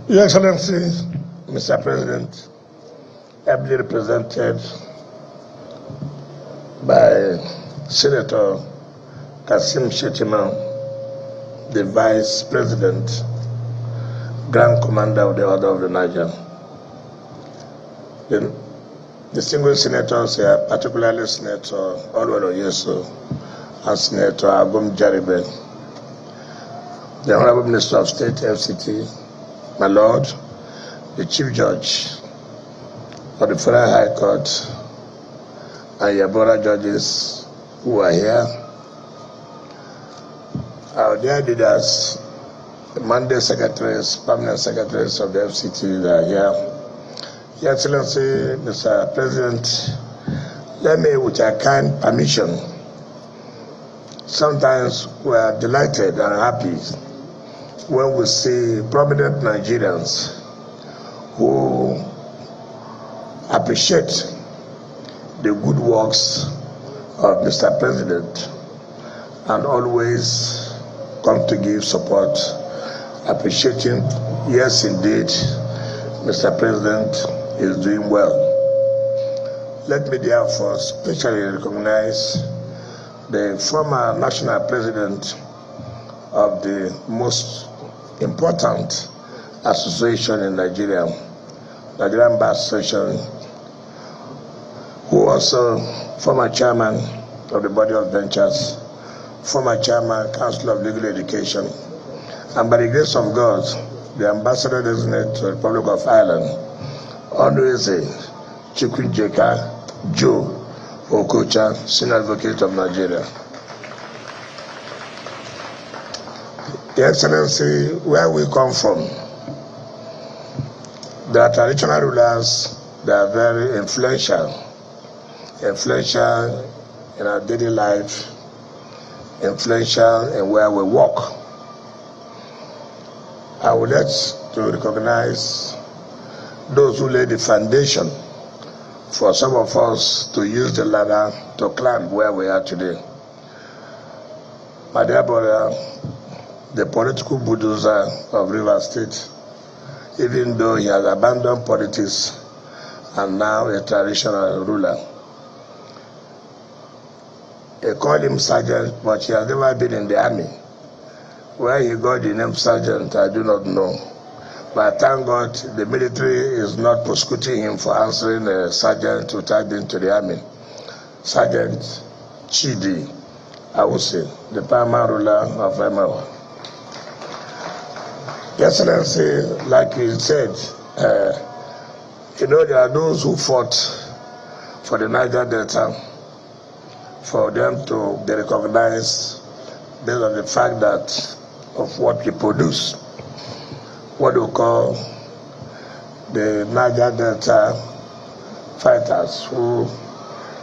Your Excellency, Mr. President, ably represented by Senator Kasim Shettima, the Vice President, Grand Commander of the Order of the Niger. The distinguished senators here, particularly Senator Olwelo Yeso and Senator Agum Jaribe, the Honorable Minister of State, FCT, my Lord, the Chief Judge of the Federal High Court, and your brother judges who are here, our dear leaders, the mandate secretaries, permanent secretaries of the FCT that are here. Your Excellency, Mr. President, let me, with your kind permission, sometimes we are delighted and happy when we see prominent Nigerians who appreciate the good works of Mr. President and always come to give support, appreciating, yes indeed, Mr. President is doing well. Let me therefore especially recognize the former national president of the most important association in Nigeria, Nigerian Bar Association, who also former chairman of the Body of Ventures, former chairman, Council of Legal Education, and by the grace of God, the ambassador designate to the Republic of Ireland, Honorable Chukwujeka Joe Okocha, Senior Advocate of Nigeria. Your Excellency, where we come from, there are traditional rulers that are very influential in our daily life, influential in where we walk. I would like to recognize those who laid the foundation for some of us to use the ladder to climb where we are today. My dear brother, the political bulldozer of Rivers State, even though he has abandoned politics and now a traditional ruler. They call him sergeant, but he has never been in the army. Where he got the name sergeant, I do not know. But thank God the military is not prosecuting him for answering a sergeant who tied into the army. Sergeant Chidi, I would say, the paramount ruler of Emmawa. Excellency, like you said, there are those who fought for the Niger Delta, for them to be recognized based on the fact that of what we produce, what we call the Niger Delta fighters, who,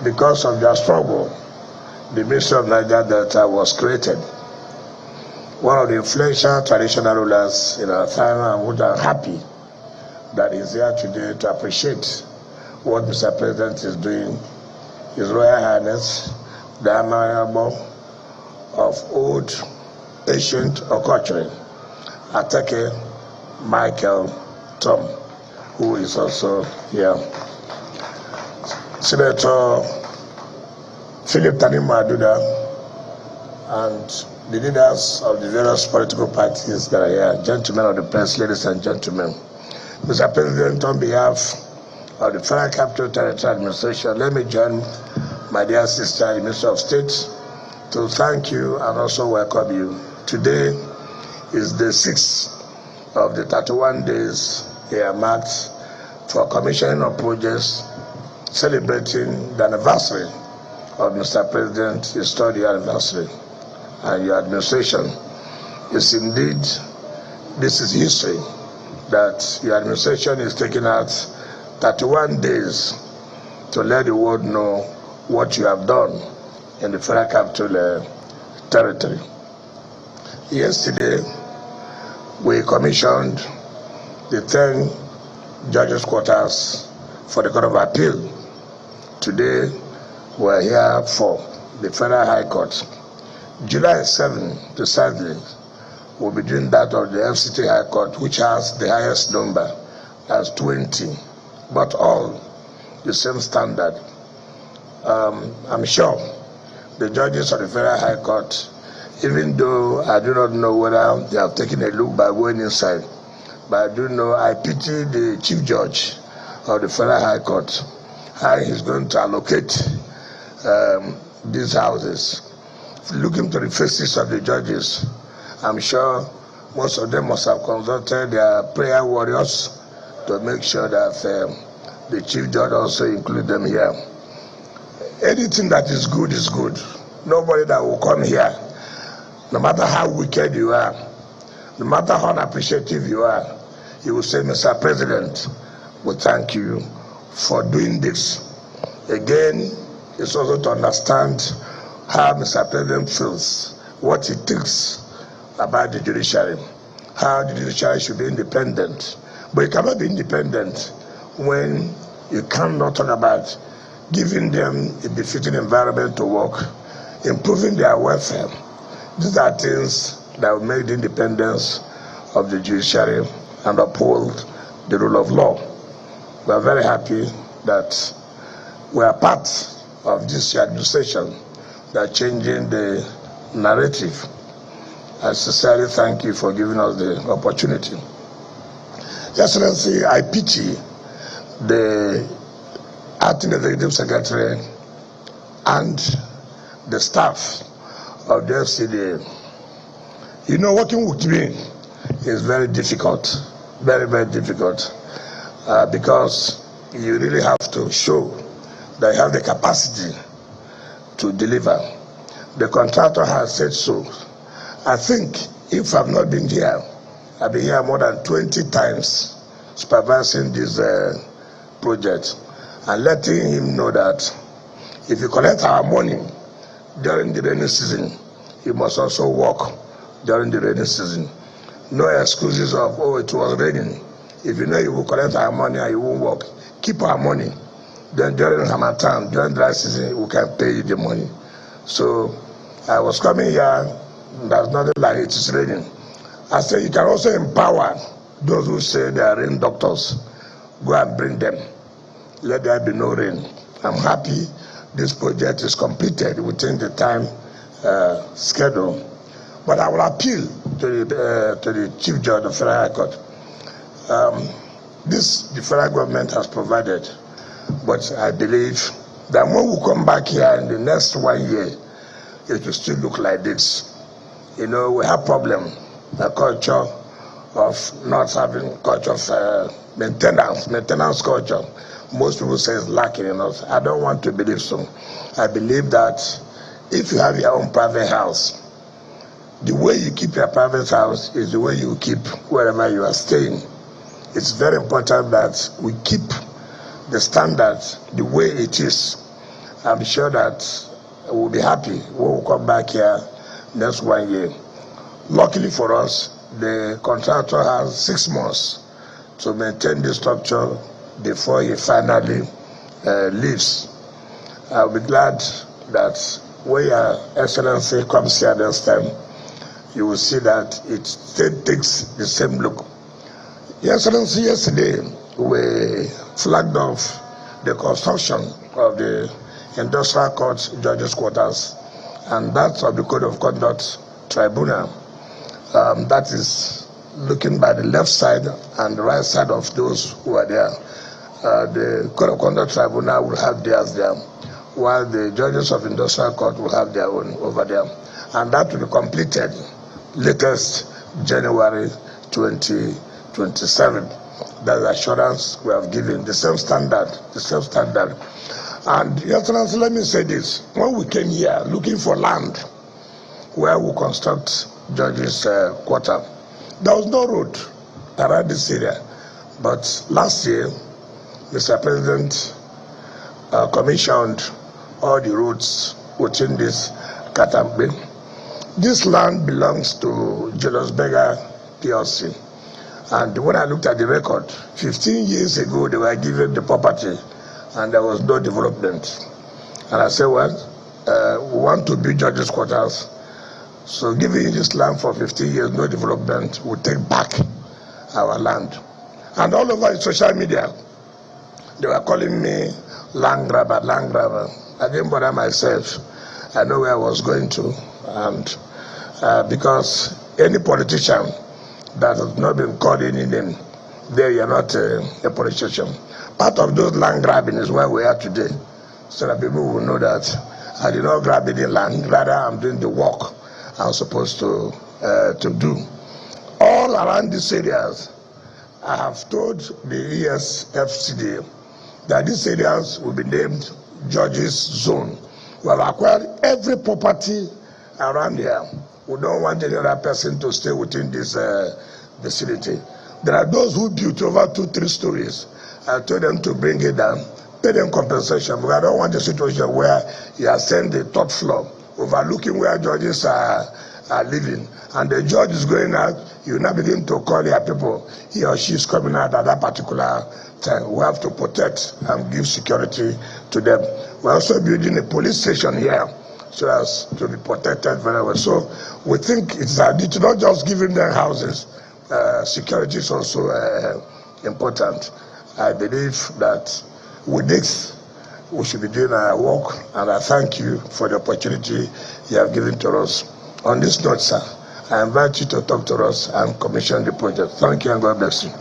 because of their struggle, the Ministry of Niger Delta was created. One of the influential traditional rulers in our time, and we are happy that he's here today to appreciate what Mr. President is doing. His Royal Highness, the Honorable of Old Ancient Okochiri, Atake Michael Tom, who is also here. Senator Philip Tanima Aduda and the leaders of the various political parties that are here, gentlemen of the press, ladies and gentlemen. Mr. President, on behalf of the Federal Capital Territory Administration, let me join my dear sister, the Minister of State, to thank you and also welcome you. Today is the 6th of the 31 days here marked for commissioning of projects celebrating the anniversary of Mr. President's historic anniversary. And your administration is indeed, this is history, that your administration is taking out 31 days to let the world know what you have done in the Federal Capital Territory. Yesterday, we commissioned the 10 judges' quarters for the Court of Appeal. Today, we're here for the Federal High Court. July 7, precisely, will be doing that of the FCT High Court, which has the highest number, that's 20, but all the same standard. I'm sure the judges of the Federal High Court, even though I do not know whether they have taken a look by going inside, but I do know I pity the Chief Judge of the Federal High Court, how he's going to allocate these houses. Looking to the faces of the judges, I'm sure most of them must have consulted their prayer warriors to make sure that the Chief Judge also include them here. Anything that is good is good. Nobody that will come here, no matter how wicked you are, no matter how unappreciative you are, he will say, Mr. President, we thank you for doing this. Again, it's also to understand how Mr. President feels, what he thinks about the judiciary, how the judiciary should be independent. But you cannot be independent when you cannot talk about giving them a befitting environment to work, improving their welfare. These are things that will make the independence of the judiciary and uphold the rule of law. We are very happy that we are part of this administration that changing the narrative. I sincerely thank you for giving us the opportunity. Excellency, I pity the Acting Executive Secretary and the staff of the FCT. You know, working with me is very difficult, very, very difficult, because you really have to show that you have the capacity to deliver. The contractor has said so. I think if I've not been here, I've been here more than 20 times supervising this project and letting him know that if you collect our money during the rainy season, you must also work during the rainy season. No excuses of, oh, it was raining. If you know you will collect our money and you won't work, keep our money. Then during Hamatan, during dry season, we can pay you the money. So I was coming here, there's nothing like it is raining. I said you can also empower those who say they are rain doctors. Go and bring them. Let there be no rain. I'm happy this project is completed within the time schedule. But I will appeal to the Chief Judge of the Federal High Court. The federal government has provided, but I believe that when we come back here in the next 1 year, it will still look like this. You know, we have problem, the culture of not having culture of maintenance culture. Most people say it's lacking in us. I don't want to believe so. I believe that if you have your own private house, the way you keep your private house is the way you keep wherever you are staying. It's very important that we keep the standard the way it is. I'm sure that we'll be happy when we come back here next 1 year. Luckily for us, the contractor has 6 months to maintain the structure before he finally leaves. I'll be glad that when Your Excellency comes here next time, you will see that it still takes the same look. Your Excellency, yesterday we flagged off the construction of the Industrial Court Judges' Quarters and that of the Code of Conduct Tribunal. That is looking by the left side and the right side of those who are there. The Code of Conduct Tribunal will have theirs there, while the judges of Industrial Court will have their own over there. And that will be completed latest January 2027. That's the assurance we have given, the same standard, And Your Excellency, let me say this. When we came here looking for land where we construct judges' quarter, there was no road around this area. But last year, Mr. President commissioned all the roads within this Katambe. This land belongs to Julius Berger PLC. And when I looked at the record, 15 years ago, they were given the property and there was no development. And I said, well, we want to build judges' quarters. So giving you this land for 15 years, no development, will take back our land. And all over social media, they were calling me land grabber, land grabber. I didn't bother myself. I know where I was going to. And because any politician that has not been called any name, there you're not a politician. Part of those land grabbing is where we are today. So that people will know that I did not grab any land, rather I'm doing the work I'm supposed to do. All around these areas, I have told the FCT that these areas will be named Judges Zone. We have acquired every property around here. We don't want any other person to stay within this vicinity. There are those who built over 2-3 stories. I told them to bring it down, pay them compensation, because I don't want a situation where you are sent the top floor, overlooking where judges are living, and the judge is going out, you now begin to call their people, he or she is coming out at that particular time. We have to protect and give security to them. We're also building a police station here, so as to be protected very well. So we think it's a need to not just giving them houses. Security is also important. I believe that with this, we should be doing our work, and I thank you for the opportunity you have given to us. On this note, sir, I invite you to talk to us and commission the project. Thank you, and God bless you.